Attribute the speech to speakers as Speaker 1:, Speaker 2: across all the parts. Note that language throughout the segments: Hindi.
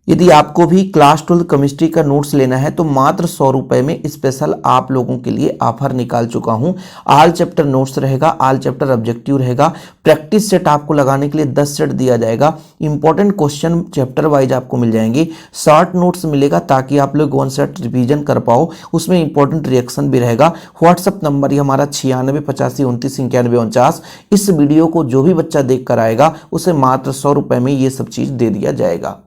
Speaker 1: यदि आपको भी क्लास 12 केमिस्ट्री का नोट्स लेना है तो मात्र 100 रुपए में स्पेशल आप लोगों के लिए ऑफर निकाल चुका हूं। ऑल चैप्टर नोट्स रहेगा, ऑल चैप्टर ऑब्जेक्टिव रहेगा, प्रैक्टिस सेट आपको लगाने के लिए 10 सेट दिया जाएगा, इंपॉर्टेंट क्वेश्चन चैप्टर वाइज आपको मिल जाएंगे, शॉर्ट नोट्स मिलेगा ताकि आप लोग 1 सेट रिवीजन कर पाओ, उसमें इंपॉर्टेंट रिएक्शन भी रहेगा। व्हाट्सअप नंबर ये हमारा 968529 इस वीडियो को जो भी बच्चा देख कर आएगा उसे मात्र 100 रुपए में ये सब चीज दे दिया जाएगा।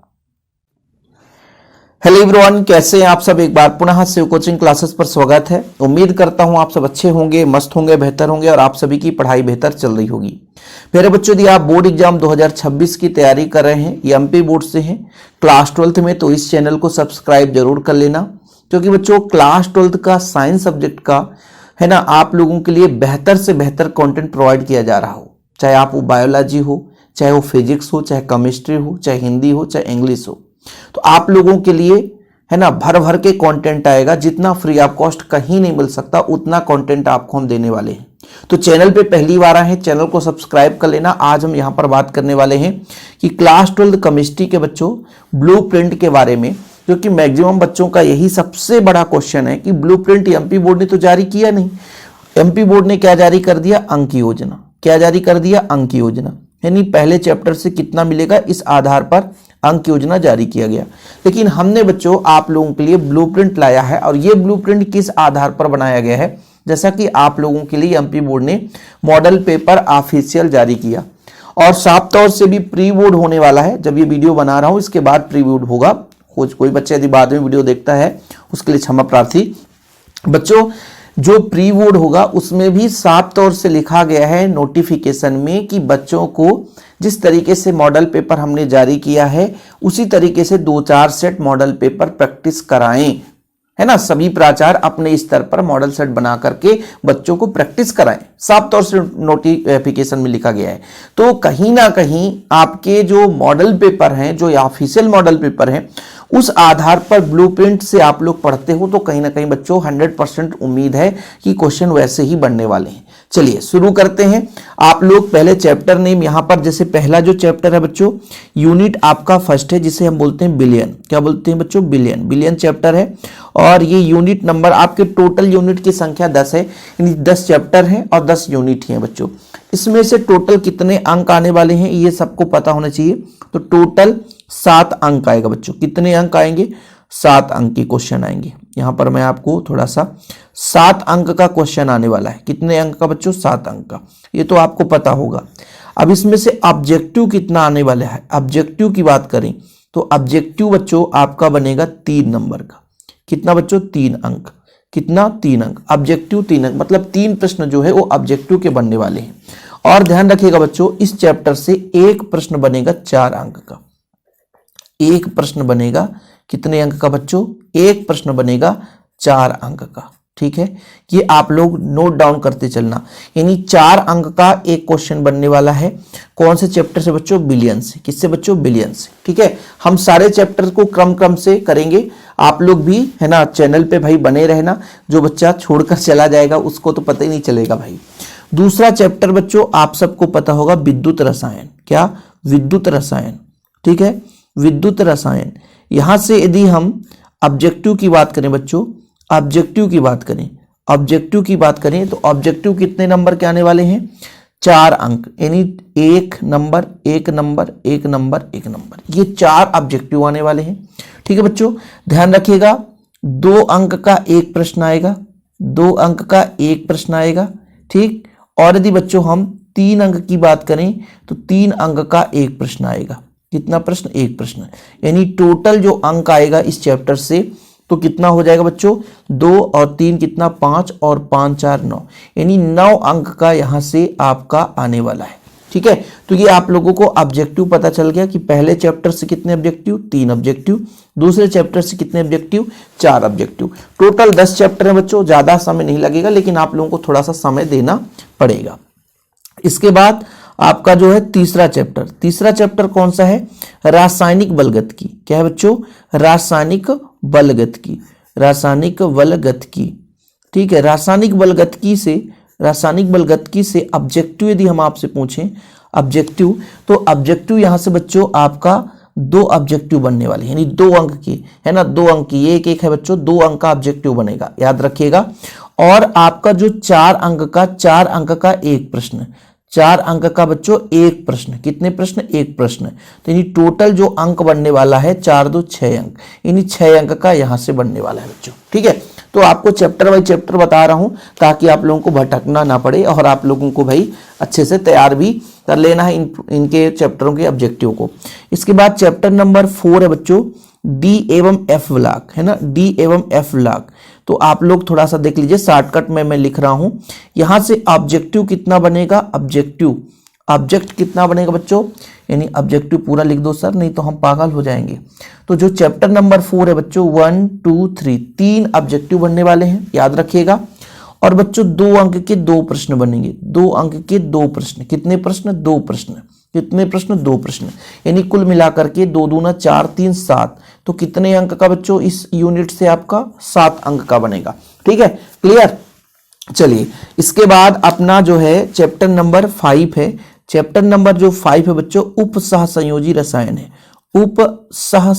Speaker 1: हेलो एवरीवन, कैसे हैं आप सब। एक बार पुनः शिव कोचिंग क्लासेस पर स्वागत है। उम्मीद करता हूं आप सब अच्छे होंगे, मस्त होंगे, बेहतर होंगे और आप सभी की पढ़ाई बेहतर चल रही होगी। मेरे बच्चों, यदि आप बोर्ड एग्जाम 2026 की तैयारी कर रहे हैं, ये एमपी बोर्ड से हैं, क्लास 12th में, तो इस चैनल को सब्सक्राइब जरूर कर लेना, क्योंकि बच्चों क्लास 12th का साइंस सब्जेक्ट का है ना, आप लोगों के लिए बेहतर से बेहतर कंटेंट प्रोवाइड किया जा रहा हो, चाहे आप वो बायोलॉजी हो, चाहे वो फिजिक्स हो, चाहे केमिस्ट्री हो, चाहे हिंदी हो, चाहे इंग्लिश हो, तो आप लोगों के लिए है ना भर भर के कंटेंट आएगा। जितना फ्री ऑफ कॉस्ट कहीं नहीं मिल सकता उतना कंटेंट आपको हम देने वाले हैं। तो चैनल पे पहली बार आए हैं, चैनल को सब्सक्राइब कर लेना। आज हम यहां पर बात करने वाले हैं कि क्लास 12 केमिस्ट्री के बच्चों ब्लूप्रिंट के बारे में, क्योंकि मैक्सिमम बच्चों का यही सबसे बड़ा क्वेश्चन है कि ब्लूप्रिंट एमपी बोर्ड ने तो जारी किया नहीं। एमपी बोर्ड ने क्या जारी कर दिया? अंक योजना। क्या जारी कर दिया? अंक योजना। यानी पहले चैप्टर से कितना मिलेगा इस आधार पर अंक योजना जारी किया गया। लेकिन हमने बच्चों आप लोगों के लिए ब्लूप्रिंट लाया है, और ये ब्लूप्रिंट किस आधार पर बनाया गया है, जैसा कि आप लोगों के लिए एमपी बोर्ड ने मॉडल पेपर ऑफिशियल जारी किया, और साफ तौर से भी प्री बोर्ड होने वाला है। जब ये वीडियो बना रहा हूं इसके बाद प्री बोर्ड होगा। कोई बच्चा यदि बाद में वीडियो देखता है उसके लिए क्षमा प्रार्थी। बच्चों, जो प्री बोर्ड होगा उसमें भी साफ तौर से लिखा गया है नोटिफिकेशन में कि बच्चों को जिस तरीके से मॉडल पेपर हमने जारी किया है उसी तरीके से 2-4 सेट मॉडल पेपर प्रैक्टिस कराएं, है ना। सभी प्राचार्य अपने स्तर पर मॉडल सेट बना करके बच्चों को प्रैक्टिस कराएं, साफ तौर से नोटिफिकेशन में लिखा गया है। तो कहीं ना कहीं आपके जो मॉडल पेपर हैं, जो ऑफिशियल मॉडल पेपर हैं, उस आधार पर ब्लूप्रिंट से आप लोग पढ़ते हो तो कहीं ना कहीं बच्चों 100% उम्मीद है कि क्वेश्चन वैसे ही बनने वाले हैं। चलिए शुरू करते हैं। आप लोग पहले चैप्टर नेम यहां पर, जैसे पहला जो चैप्टर है बच्चों, यूनिट आपका फर्स्ट है जिसे हम बोलते हैं बिलियन। क्या बोलते हैं बच्चों? बिलियन चैप्टर है, और ये यूनिट नंबर, आपके टोटल यूनिट की संख्या 10 है, यानी 10 चैप्टर हैं और 10 यूनिट हैं बच्चों। इसमें से टोटल कितने अंक आने वाले हैं ये सबको पता होना चाहिए। तो टोटल 7 अंक आएगा बच्चों। कितने अंक आएंगे? 7 अंक के क्वेश्चन आएंगे। यहां पर मैं आपको थोड़ा सा 7 अंक का क्वेश्चन आने वाला है। कितने अंक का बच्चों? 7 अंक का। ये तो आपको पता होगा। अब इसमें से ऑब्जेक्टिव कितना आने वाला है? ऑब्जेक्टिव की बात करें तो ऑब्जेक्टिव बच्चों आपका बनेगा 3 नंबर का। कितना बच्चों? 3 अंक। कितना? 3 अंक। ऑब्जेक्टिव 3 अंक, मतलब 3 प्रश्न जो है वो ऑब्जेक्टिव के बनने वाले हैं। और ध्यान रखिएगा बच्चों, इस चैप्टर से एक प्रश्न बनेगा 4 अंक का। एक प्रश्न बनेगा कितने अंक का बच्चों? एक प्रश्न बनेगा 4 अंक का। ठीक है, ये आप लोग नोट डाउन करते चलना। यानी 4 अंक का एक क्वेश्चन बनने वाला है। कौन से चैप्टर से बच्चों? बिलियन से। किससे बच्चों? बिलियन से। ठीक है, हम सारे चैप्टर को क्रम से करेंगे। आप लोग भी है ना चैनल पे भाई बने रहना। जो बच्चा छोड़कर चला जाएगा उसको तो पता ही नहीं चलेगा भाई। दूसरा चैप्टर बच्चों आप सबको पता होगा, विद्युत रसायन। क्या? विद्युत रसायन। ठीक है, विद्युत रसायन। यहां से यदि हम ऑब्जेक्टिव की बात करें बच्चों, ऑब्जेक्टिव की बात करें तो ऑब्जेक्टिव कितने नंबर के आने वाले हैं? 4 अंक, यानी 1 नंबर, 1 नंबर, 1 नंबर, 1 नंबर, ये 4 ऑब्जेक्टिव आने वाले हैं। ठीक है बच्चों, ध्यान रखिएगा 2 अंक का एक प्रश्न आएगा, 2 अंक का एक प्रश्न आएगा। ठीक, और यदि बच्चों हम 3 अंक की बात करें तो 3 अंक का एक प्रश्न आएगा। कितना प्रश्न? एक प्रश्न। यानी टोटल जो अंक आएगा इस चैप्टर से तो कितना हो जाएगा बच्चों? 2 और 3 कितना? 5 और 5 4 9, यानी 9 अंक का यहां से आपका आने वाला है। ठीक है, तो ये आप लोगों को ऑब्जेक्टिव पता चल गया कि पहले चैप्टर से कितने ऑब्जेक्टिव? 3 ऑब्जेक्टिव। दूसरे चैप्टर से कितने ऑब्जेक्टिव? 4 ऑब्जेक्टिव। टोटल 10 चैप्टर है बच्चों। ज्यादा समय नहीं लगेगा, लेकिन आप लोगों को थोड़ा सा समय देना पड़ेगा। इसके बाद आपका जो है तीसरा चैप्टर कौन सा है? रासायनिक बलगतिकी। क्या है बच्चों? रासायनिक बलगतिकी। ठीक है, रासायनिक बलगतिकी से ऑब्जेक्टिव यदि हम आपसे पूछें ऑब्जेक्टिव, तो ऑब्जेक्टिव यहां से बच्चों आपका दो ऑब्जेक्टिव बनने वाले, यानी 2 अंक की, है ना, 2 अंक की, ये एक है बच्चों, 2 अंक का ऑब्जेक्टिव बनेगा, याद रखिएगा। और आपका जो 4 अंक का एक प्रश्न, 4 अंक का बच्चों एक प्रश्न, कितने प्रश्न, एक प्रश्न, तो यानी टोटल जो अंक बनने वाला है 4 2 6 अंक, यानी 6 अंक का यहां से बनने वाला है बच्चों, ठीक है। तो आपको चैप्टर बाय चैप्टर बता रहा हूं ताकि आप लोगों को भटकना ना पड़े और आप लोगों को भाई अच्छे से तैयार भी कर लेना है इनके चैप्टरों के ऑब्जेक्टिव को। इसके बाद चैप्टर नंबर 4 है बच्चों डी एवं एफ ब्लॉक, है ना, डी एवं एफ ब्लॉक। तो आप लोग थोड़ा सा देख लीजिए, शॉर्टकट में मैं लिख रहा हूं। यहां से ऑब्जेक्टिव कितना बनेगा, ऑब्जेक्ट कितना बनेगा बच्चों, यानी ऑब्जेक्टिव पूरा लिख दो सर, नहीं तो हम पागल हो जाएंगे। तो जो चैप्टर नंबर 4 है बच्चों 1 2 3 3 ऑब्जेक्टिव बनने वाले हैं, याद रखिएगा। और बच्चों 2 अंक के 2 प्रश्न बनेंगे, 2 अंक के 2 प्रश्न, कितने प्रश्न, 2 प्रश्न, कितने प्रश्न, 2 प्रश्न, यानी कुल मिलाकर के 2 दूना 4 3 7, तो कितने अंक का बच्चों इस यूनिट से आपका 7 अंक का बनेगा, ठीक है, क्लियर। चलिए इसके बाद अपना जो है चैप्टर नंबर 5 है, चैप्टर नंबर जो 5 है बच्चों उप सह संयोजी रसायन है, उप सह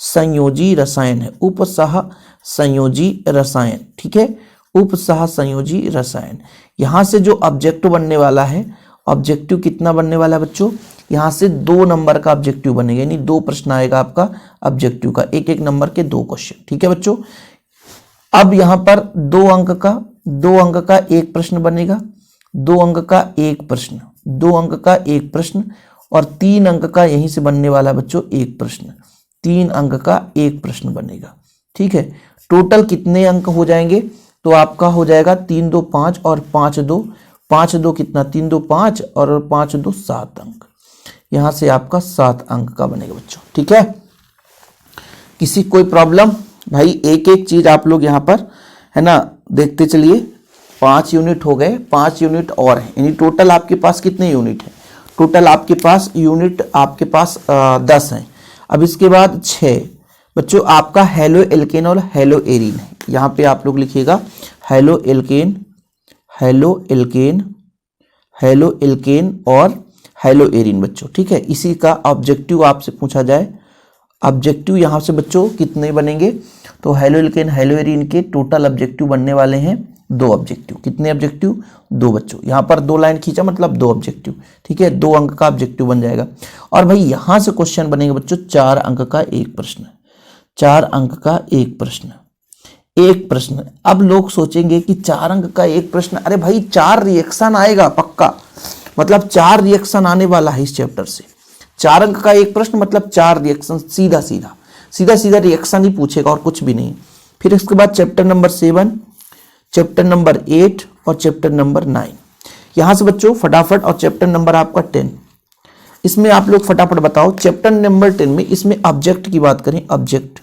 Speaker 1: संयोजी रसायन है, उप सह संयोजी रसायन, ठीक है, उप सह संयोजी रसायन। यहां से जो ऑब्जेक्टिव बनने वाला है, ऑब्जेक्टिव कितना बनने वाला है बच्चों, यहां से 2 नंबर का ऑब्जेक्टिव बनेगा, यानी 2 प्रश्न आएगा आपका ऑब्जेक्टिव का, एक एक नंबर के 2 क्वेश्चन, ठीक है बच्चों। अब यहां पर 2 अंक का एक प्रश्न बनेगा, 2 अंक का एक प्रश्न, 2 अंक का एक प्रश्न, और 3 अंक का यहीं से बनने वाला बच्चों एक प्रश्न, 3 अंक का एक प्रश्न बनेगा, ठीक है। टोटल कितने अंक हो जाएंगे, तो आपका हो जाएगा 3 2 5 और 5 2 कितना, 3 2 5 और 5 2 7 अंक, यहां से आपका 7 अंक का बनेगा बच्चों, ठीक है। किसी कोई प्रॉब्लम भाई, एक एक चीज आप लोग यहां पर, है ना, देखते चलिए। 5 यूनिट हो गए, 5 यूनिट और है, यानी टोटल आपके पास कितने यूनिट है, टोटल आपके पास यूनिट आपके पास 10 है। अब इसके बाद 6 बच्चों आपका हेलो एल्केन और हेलो एरीन है, यहां पे आप लोग लिखिएगा halo alkane, halo alkane, halo alkane और हेलो एरीन बच्चों, ठीक है। इसी का ऑब्जेक्टिव आपसे पूछा जाए, ऑब्जेक्टिव यहां से बच्चों कितने बनेंगे, तो हेलो एल्केन हेलो एरीन के टोटल ऑब्जेक्टिव बनने वाले हैं 2 ऑब्जेक्टिव, कितने ऑब्जेक्टिव, 2 बच्चों। यहां पर 2 लाइन खींचा मतलब 2 ऑब्जेक्टिव, ठीक है, 2 अंक का ऑब्जेक्टिव बन जाएगा। और भाई यहां से क्वेश्चन बनेगा बच्चों 4 अंक का एक प्रश्न, 4 अंक का एक प्रश्न, एक प्रश्न। अब लोग सोचेंगे कि 4 अंक का एक प्रश्न, अरे भाई 4 रिएक्शन आएगा पक्का, मतलब 4 रिएक्शन आने वाला है इस चैप्टर से। 4 अंक का एक प्रश्न मतलब 4 रिएक्शन, सीधा सीधा रिएक्शन ही पूछेगा और कुछ भी नहीं। फिर इसके बाद चैप्टर नंबर 7, चैप्टर नंबर 8 और चैप्टर नंबर 9, यहां से बच्चों फटाफट। और चैप्टर नंबर आपका 10, इसमें आप लोग फटाफट बताओ चैप्टर नंबर 10 में, इसमें ऑब्जेक्ट की बात करें, ऑब्जेक्ट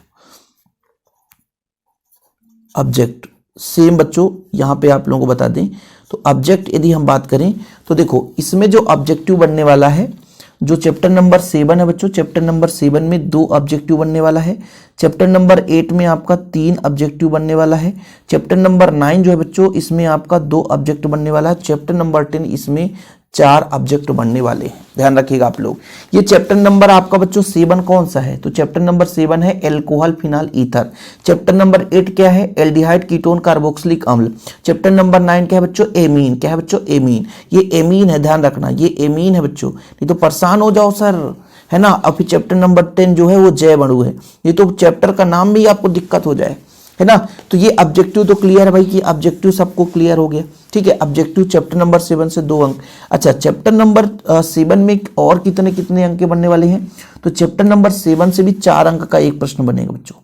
Speaker 1: सेम बच्चों यहां पे आप लोगों को बता दें, तो ऑब्जेक्ट यदि हम बात करें तो देखो इसमें जो ऑब्जेक्टिव बनने वाला है, जो चैप्टर नंबर 7 है बच्चों, चैप्टर नंबर 7 में 2 ऑब्जेक्टिव बनने वाला है। चैप्टर नंबर 8 में आपका 3 ऑब्जेक्टिव बनने वाला है। चैप्टर नंबर 9 जो है बच्चों, इसमें आपका 2 ऑब्जेक्ट बनने वाला है। चैप्टर नंबर 10 इसमें 4 ऑब्जेक्ट बनने वाले हैं, ध्यान रखिएगा आप लोग। ये चैप्टर नंबर आपका बच्चों 7 कौन सा है, तो चैप्टर नंबर 7 है alcohol phenol ether. Chapter number 8 क्या है, एल्डिहाइड कीटोन कार्बोक्सिलिक अम्ल। चैप्टर नंबर 9 क्या है बच्चों, एमीन। क्या है बच्चों, एमीन। ये एमीन है, ध्यान रखना ये एमीन है बच्चों, नहीं तो परेशान हो जाओ सर, है ना। अब फिर चैप्टर नंबर 10 जो है वो जैव अणु है, ये तो चैप्टर का नाम भी आपको दिक्कत हो जाए, है ना। तो ये ऑब्जेक्टिव तो क्लियर है भाई कि ऑब्जेक्टिव सबको क्लियर हो गया, ठीक है। ऑब्जेक्टिव चैप्टर नंबर 7 से 2 अंक। अच्छा, चैप्टर नंबर 7 में और कितने कितने अंक के बनने वाले हैं, तो चैप्टर नंबर 7 से भी 4 अंक का एक प्रश्न बनेगा बच्चों।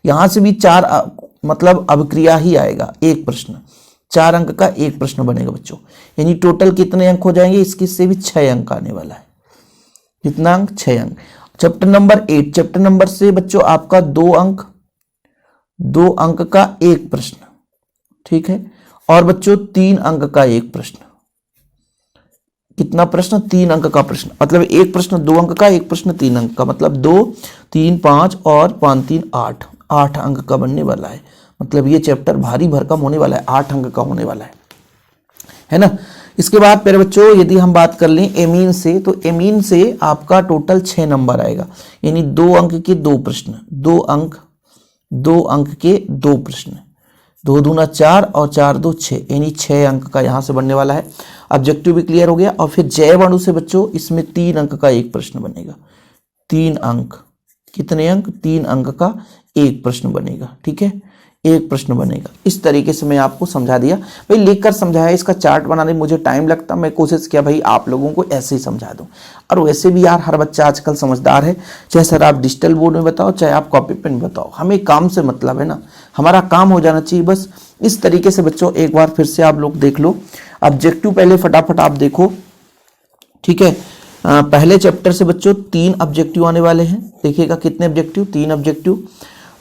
Speaker 1: यहां से भी 4 मतलब अभिक्रिया ही आएगा, एक प्रश्न, 4 अंक का एक प्रश्न बनेगा बच्चों, यानी टोटल कितने अंक हो जाएंगे, इसकी से भी 6 अंक आने वाला है। कितना अंक, 6 अंक। चैप्टर नंबर 8, चैप्टर नंबर से बच्चों आपका 2 अंक का एक प्रश्न, ठीक है। और बच्चों 3 अंक का एक प्रश्न, कितना प्रश्न, 3 अंक का प्रश्न, मतलब एक प्रश्न 2 अंक का, एक प्रश्न 3 अंक का, मतलब 2 3 5 और 5 3 8 अंक का बनने वाला है। मतलब ये चैप्टर भारी भरकम होने वाला है, 8 अंक का होने वाला है ना। इसके बाद प्यारे बच्चों यदि हम बात कर लें एमीन से, तो एमीन से आपका टोटल 6 नंबर आएगा, यानी 2 अंक के 2 प्रश्न, 2 अंक के 2 प्रश्न, 2 दूना 4 और 4 दो 6, यानी 6 अंक का यहाँ से बनने वाला है। ऑब्जेक्टिव भी क्लियर हो गया। और फिर जय अणु से बच्चों इसमें 3 अंक का एक प्रश्न बनेगा, 3 अंक, कितने अंक, 3 अंक का एक प्रश्न बनेगा, ठीक है, एक प्रश्न बनेगा। इस तरीके से मैं आपको समझा दिया भाई, लिखकर समझाया, इसका चार्ट बनाने में मुझे टाइम लगता, मैं कोशिश किया भाई आप लोगों को ऐसे ही समझा दूं। और वैसे भी यार हर बच्चा आजकल समझदार है, चाहे सर आप डिजिटल बोर्ड में बताओ चाहे आप कॉपी पेन बताओ, हमें काम से मतलब है ना, हमारा काम हो जाना चाहिए बस। इस तरीके से बच्चों एक बार फिर से आप लोग देख लो ऑब्जेक्टिव, पहले फटाफट आप देखो, ठीक है। पहले चैप्टर से बच्चों 3 ऑब्जेक्टिव आने वाले हैं, देखिएगा कितने ऑब्जेक्टिव, 3 ऑब्जेक्टिव।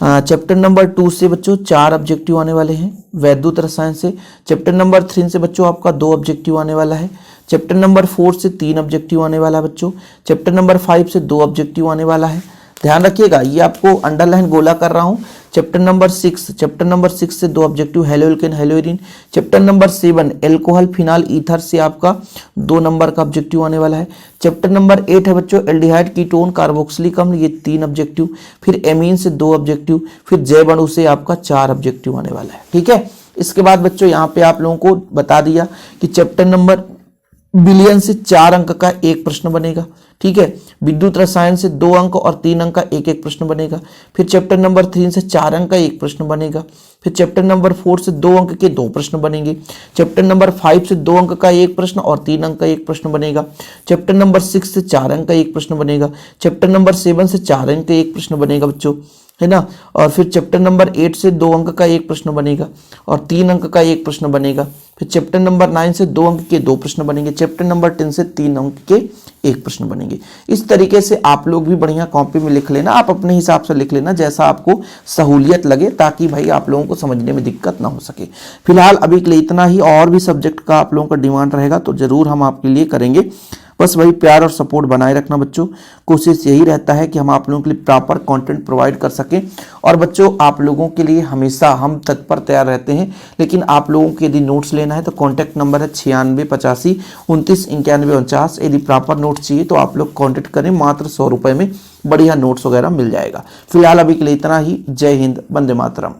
Speaker 1: चैप्टर नंबर 2 से बच्चों 4 ऑब्जेक्टिव आने वाले हैं, वैद्युत रसायन से। चैप्टर नंबर 3 से बच्चों आपका 2 ऑब्जेक्टिव आने वाला है। चैप्टर नंबर 4 से 3 ऑब्जेक्टिव आने वाला है बच्चों। चैप्टर नंबर 5 से 2 ऑब्जेक्टिव आने वाला है। ध्यान रखिएगा, ये आपको अंडरलाइन गोला कर रहा हूं। चैप्टर नंबर 6 से 2 objective, haloalkane haloarene. Chapter number 7 alcohol phenol ether से आपका 2 नंबर का ऑब्जेक्टिव आने वाला है। चैप्टर नंबर 8 है बच्चों एल्डिहाइड कीटोन कार्बोक्सिलिक अम्ल, ये 3 ऑब्जेक्टिव। फिर एमीन से 2 ऑब्जेक्टिव, फिर जैव अणु से आपका 4 ऑब्जेक्टिव आने वाला है, ठीक है। इसके बाद बच्चों यहाँ पे आप लोगों को बता दिया कि चैप्टर नंबर बिलियन से 4 अंक का एक प्रश्न बनेगा, ठीक है। विद्युत रसायन से 2 अंक और 3 अंक का एक एक प्रश्न बनेगा। फिर चैप्टर नंबर 3 से 4 अंक का एक प्रश्न बनेगा। फिर चैप्टर नंबर 4 से 2 अंक के 2 प्रश्न बनेंगे। चैप्टर नंबर 5 से 2 अंक का एक प्रश्न और 3 अंक का एक प्रश्न बनेगा। चैप्टर नंबर 6 से 4 अंक का एक प्रश्न बनेगा। चैप्टर नंबर 7 से 4 अंक का एक प्रश्न बनेगा बच्चों, है ना। और फिर चैप्टर नंबर 8 से 2 अंक का एक प्रश्न बनेगा और 3 अंक का एक प्रश्न बनेगा। फिर चैप्टर नंबर 9 से 2 अंक के 2 प्रश्न बनेंगे। चैप्टर नंबर 10 से 3 अंक के एक प्रश्न बनेंगे। इस तरीके से आप लोग भी बढ़िया कॉपी में लिख लेना, आप अपने हिसाब से लिख लेना जैसा आपको सहूलियत लगे, ताकि भाई आप लोगों को समझने में दिक्कत ना हो सके। फिलहाल अभी के लिए इतना ही, और भी सब्जेक्ट का आप लोगों का डिमांड रहेगा तो जरूर हम आपके लिए करेंगे। बस वही प्यार और सपोर्ट बनाए रखना बच्चों। कोशिश यही रहता है कि हम आप लोगों के लिए प्रॉपर कंटेंट प्रोवाइड कर सकें। और बच्चों आप लोगों के लिए हमेशा हम तत्पर तैयार रहते हैं, लेकिन आप लोगों के यदि नोट्स लेना है तो कॉन्टैक्ट नंबर है 9685 29 91 49। यदि प्रॉपर नोट्स चाहिए तो आप लोग कॉन्टैक्ट करें, मात्र 100 रुपये में बढ़िया नोट्स वगैरह मिल जाएगा। फिलहाल अभी के लिए इतना ही। जय हिंद, वंदे मातरम।